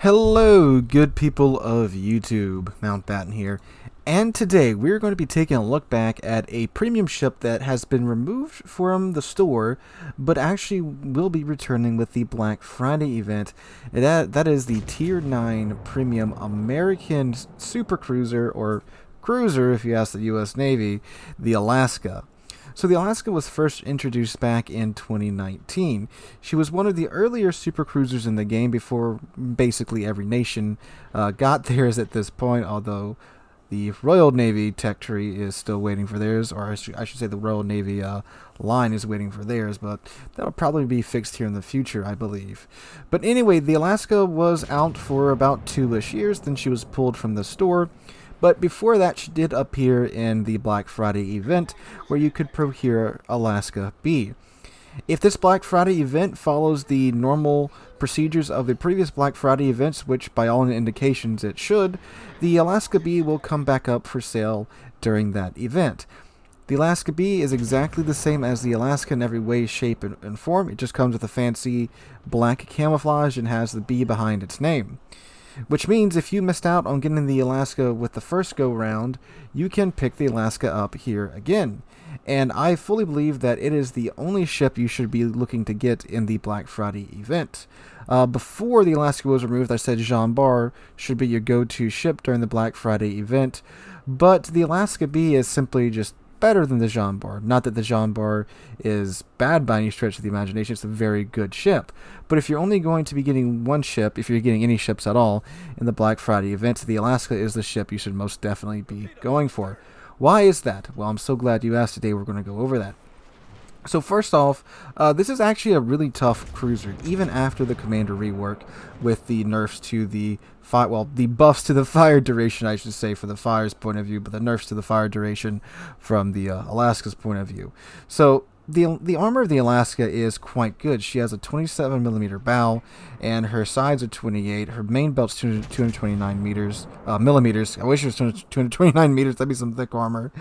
Hello, good people of YouTube. Mountbatten here. And today we're going to be taking a look back at a premium ship that has been removed from the store, but actually will be returning with the Black Friday event. That is the Tier 9 Premium American Super Cruiser, or Cruiser if you ask the US Navy, the Alaska. So the Alaska was first introduced back in 2019. She was one of the earlier super cruisers in the game before basically every nation got theirs at this point, although the Royal Navy tech tree is still waiting for theirs, or I should say the Royal Navy line is waiting for theirs, but that'll probably be fixed here in the future, I believe. But anyway, the Alaska was out for about 2-ish years, then she was pulled from the store. But before that, she did appear in the Black Friday event, where you could procure Alaska B. If this Black Friday event follows the normal procedures of the previous Black Friday events, which by all indications it should, the Alaska B will come back up for sale during that event. The Alaska B is exactly the same as the Alaska in every way, shape, and form. It just comes with a fancy black camouflage and has the B behind its name. Which means if you missed out on getting the Alaska with the first go round, you can pick the Alaska up here again. And I fully believe that it is the only ship you should be looking to get in the Black Friday event. Before the Alaska was removed, I said Jean Bar should be your go-to ship during the Black Friday event. But the Alaska B is simply just better than the Jean Bar. Not that the Jean Bar is bad by any stretch of the imagination, it's a very good ship. But if you're only going to be getting one ship, if you're getting any ships at all, in the Black Friday event, the Alaska is the ship you should most definitely be going for. Why is that? Well, I'm so glad you asked. Today we're going to go over that. So first off, this is actually a really tough cruiser, even after the Commander rework with the nerfs to the the buffs to the fire duration, I should say, for the fire's point of view, but the nerfs to the fire duration from the Alaska's point of view. So the armor of the Alaska is quite good. She has a 27mm bow, and her sides are 28. Her main belt's 229 millimeters. I wish it was 229 meters. That'd be some thick armor.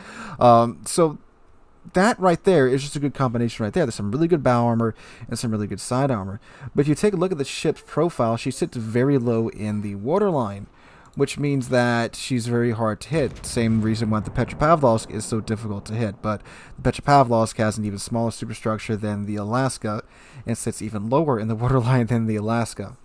So that right there is just a good combination right there. There's some really good bow armor and some really good side armor. But if you take a look at the ship's profile, she sits very low in the waterline, which means that she's very hard to hit. Same reason why the Petropavlovsk is so difficult to hit. But the Petropavlovsk has an even smaller superstructure than the Alaska and sits even lower in the waterline than the Alaska.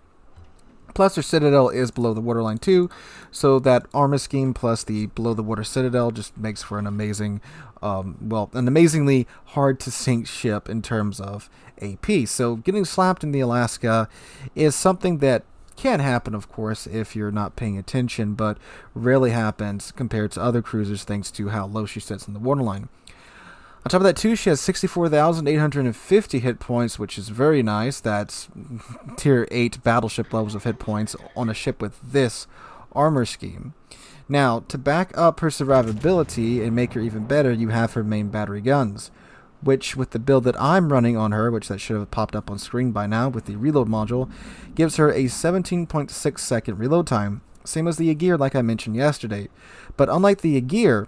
Plus, her citadel is below the waterline too, so that armor scheme plus the below the water citadel just makes for an amazing, an amazingly hard to sink ship in terms of AP. So getting slapped in the Alaska is something that can happen, of course, if you're not paying attention, but rarely happens compared to other cruisers thanks to how low she sits in the waterline. On top of that, too, she has 64,850 hit points, which is very nice. That's Tier 8 battleship levels of hit points on a ship with this armor scheme. Now, to back up her survivability and make her even better, you have her main battery guns, which, with the build that I'm running on her, which that should have popped up on screen by now with the reload module, gives her a 17.6 second reload time, same as the Aegir like I mentioned yesterday. But unlike the Aegir,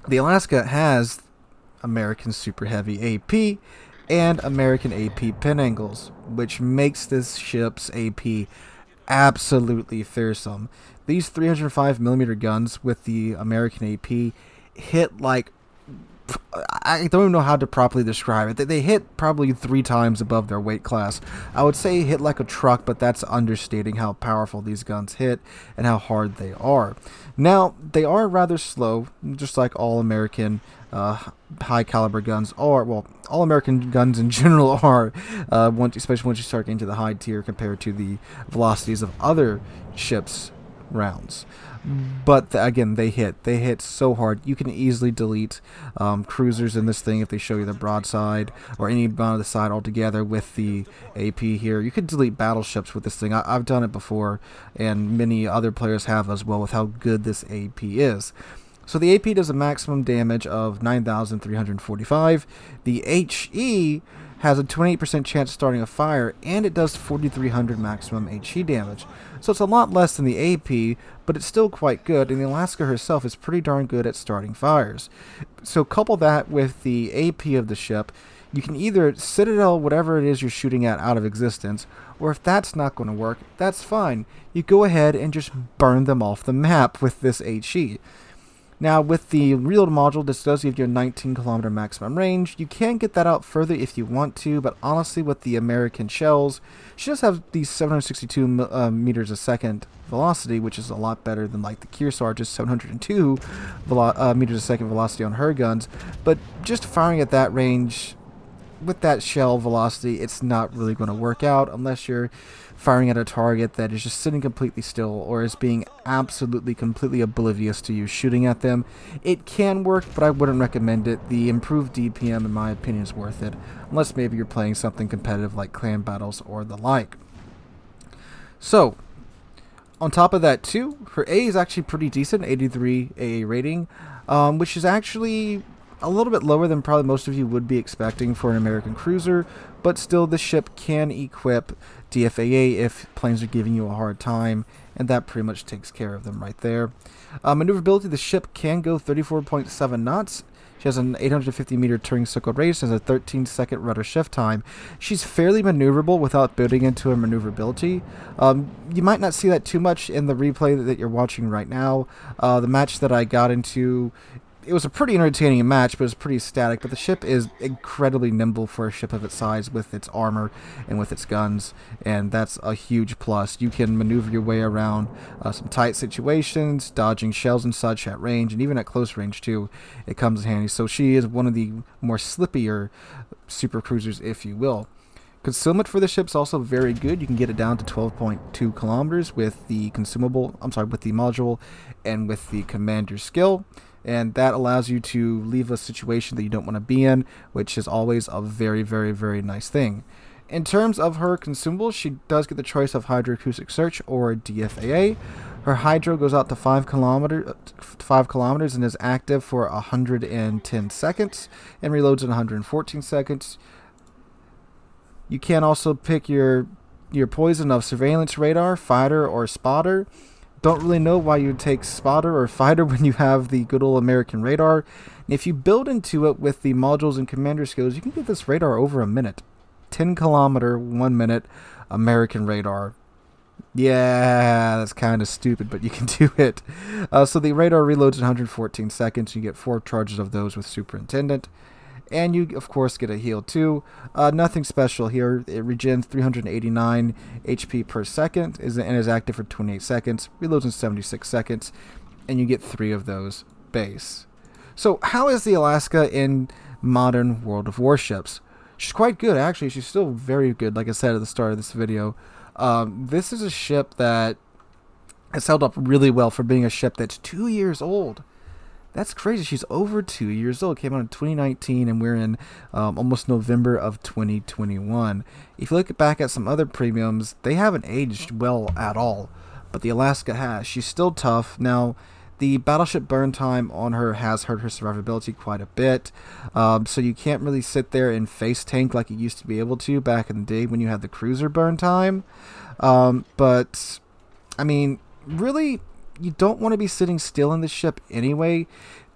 the Alaska has American Super Heavy AP and American AP pin angles, which makes this ship's AP absolutely fearsome. These 305mm guns with the American AP hit like, I don't even know how to properly describe it. They hit probably 3 times above their weight class. I would say hit like a truck, but that's understating how powerful these guns hit and how hard they are. Now, they are rather slow, just like all American high caliber guns are. Well, all American guns in general are, especially once you start getting to the high tier compared to the velocities of other ships' rounds. But again, they hit so hard. You can easily delete cruisers in this thing if they show you the broadside or any amount of the side altogether with the AP here. You could delete battleships with this thing. I've done it before, and many other players have as well, with how good this AP is. So the AP does a maximum damage of 9,345. The HE has a 28% chance of starting a fire, and it does 4,300 maximum HE damage. So it's a lot less than the AP, but it's still quite good, and the Alaska herself is pretty darn good at starting fires. So couple that with the AP of the ship, You can either Citadel whatever it is you're shooting at out of existence, or if that's not going to work, that's fine. You go ahead and just burn them off the map with this HE. Now, with the reload module, this does give you a 19-kilometer maximum range. You can get that out further if you want to, but honestly, with the American shells, she does have these 762 meters a second velocity, which is a lot better than like the Kearsarge, just 702 meters a second velocity on her guns. But just firing at that range with that shell velocity, it's not really going to work out unless you're firing at a target that is just sitting completely still or is being absolutely completely oblivious to you shooting at them. It can work, but I wouldn't recommend it. The improved DPM, in my opinion, is worth it, unless maybe you're playing something competitive like clan battles or the like. So, on top of that too, her A is actually pretty decent, 83 AA rating, which is actually a little bit lower than probably most of you would be expecting for an American cruiser, but still the ship can equip DFAA if planes are giving you a hard time, and that pretty much takes care of them right there. Maneuverability, the ship can go 34.7 knots. She has an 850 meter turning circle radius and a 13-second rudder shift time. She's fairly maneuverable without building into her maneuverability. You might not see that too much in the replay that you're watching right now. The match that I got into, it was a pretty entertaining match, but it was pretty static. But the ship is incredibly nimble for a ship of its size with its armor and with its guns, and that's a huge plus. You can maneuver your way around some tight situations, dodging shells and such at range, and even at close range too. It comes in handy. So she is one of the more slippier super cruisers, if you will. Concealment for the ship's also very good. You can get it down to 12.2 kilometers with the with the module and with the commander skill. And that allows you to leave a situation that you don't want to be in, which is always a very, very, very nice thing. In terms of her consumables, she does get the choice of Hydroacoustic Search or DFAA. Her Hydro goes out to 5 kilometers and is active for 110 seconds and reloads in 114 seconds. You can also pick your poison of Surveillance Radar, Fighter, or Spotter. Don't really know why you'd take Spotter or Fighter when you have the good old American radar. And if you build into it with the modules and commander skills, you can get this radar over a minute. 10 kilometer, 1 minute American radar. Yeah, that's kind of stupid, but you can do it. So the radar reloads in 114 seconds. You get 4 charges of those with Superintendent. And you, of course, get a heal too. Nothing special here. It regens 389 HP per second and is active for 28 seconds. Reloads in 76 seconds. And you get 3 of those base. So how is the Alaska in modern World of Warships? She's quite good, actually. She's still very good, like I said at the start of this video. This is a ship that has held up really well for being a ship that's 2 years old. That's crazy. She's over 2 years old. Came out in 2019, and we're in almost November of 2021. If you look back at some other premiums, they haven't aged well at all, but the Alaska has. She's still tough. Now, the battleship burn time on her has hurt her survivability quite a bit, so you can't really sit there and face tank like you used to be able to back in the day when you had the cruiser burn time. But, I mean, really, you don't want to be sitting still in this ship anyway,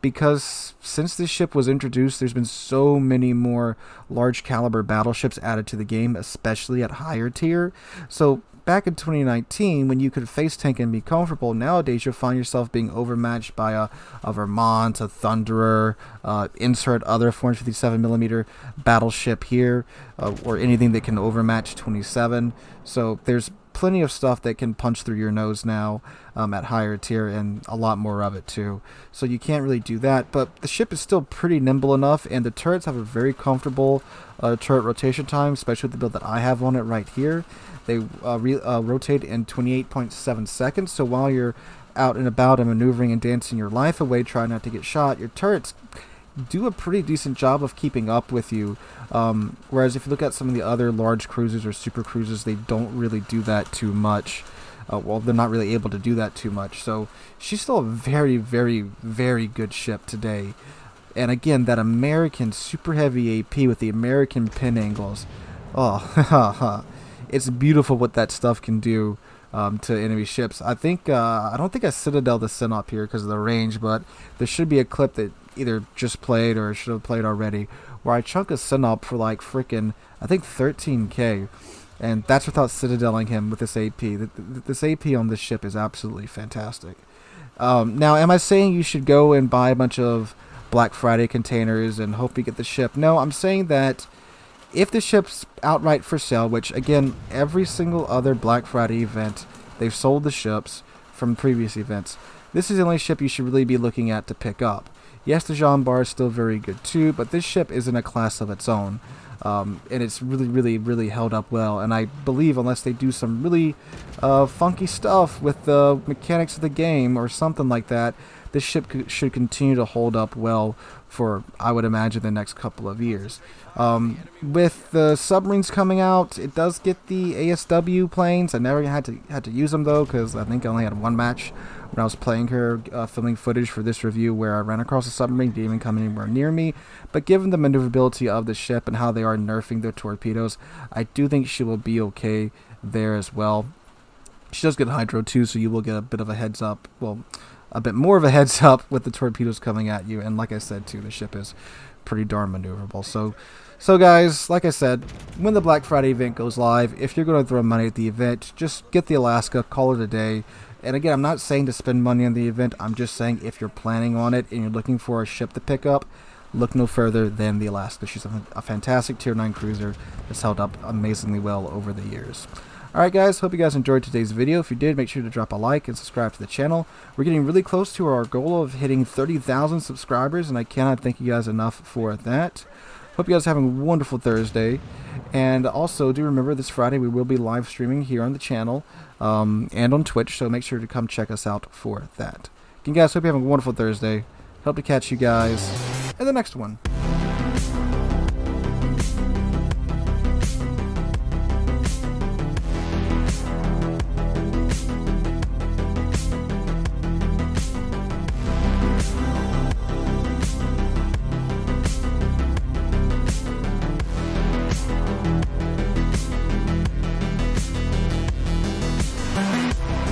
because since this ship was introduced, there's been so many more large caliber battleships added to the game, especially at higher tier. So back in 2019, when you could face tank and be comfortable, nowadays you'll find yourself being overmatched by a Vermont, a Thunderer, insert other 457mm battleship here, or anything that can overmatch 27. So there's plenty of stuff that can punch through your nose now at higher tier, and a lot more of it too. So you can't really do that, but the ship is still pretty nimble enough, and the turrets have a very comfortable turret rotation time, especially with the build that I have on it right here. They rotate in 28.7 seconds, so while you're out and about and maneuvering and dancing your life away, trying not to get shot, your turrets do a pretty decent job of keeping up with you. Whereas if you look at some of the other large cruisers or super cruisers, they don't really do that too much. Well, they're not really able to do that too much. So she's still a very, very, very good ship today. And again, that American super heavy AP with the American pin angles. Oh, it's beautiful what that stuff can do to enemy ships. I don't think I Citadel the Sin up here because of the range, but there should be a clip that either just played or should have played already, where I chunk a Sin up for like freaking, I think 13k. And that's without citadeling him with this AP. This AP on this ship is absolutely fantastic. Now, am I saying you should go and buy a bunch of Black Friday containers and hope you get the ship? No, I'm saying that if the ship's outright for sale, which again, every single other Black Friday event, they've sold the ships from previous events. This is the only ship you should really be looking at to pick up. Yes, the Jean Bar is still very good too, but this ship is in a class of its own. And it's really held up well. And I believe unless they do some really funky stuff with the mechanics of the game or something like that, this ship should continue to hold up well for, I would imagine, the next couple of years. With the submarines coming out, it does get the ASW planes. I never had to use them though, because I think I only had one match when I was playing her, filming footage for this review where I ran across a submarine, didn't even come anywhere near me. But given the maneuverability of the ship and how they are nerfing their torpedoes, I do think she will be okay there as well. She does get hydro too, so you will get a bit of a heads up. Well, a bit more of a heads up with the torpedoes coming at you. And like I said too, the ship is pretty darn maneuverable. So guys, like I said, when the Black Friday event goes live, if you're going to throw money at the event, just get the Alaska, call it a day. And again, I'm not saying to spend money on the event. I'm just saying if you're planning on it and you're looking for a ship to pick up, look no further than the Alaska. She's a fantastic Tier 9 cruiser that's held up amazingly well over the years. Alright guys, hope you guys enjoyed today's video. If you did, make sure to drop a like and subscribe to the channel. We're getting really close to our goal of hitting 30,000 subscribers, and I cannot thank you guys enough for that. Hope you guys are having a wonderful Thursday. And also, do remember this Friday we will be live streaming here on the channel and on Twitch, so make sure to come check us out for that. Again guys, hope you're having a wonderful Thursday. Hope to catch you guys in the next one.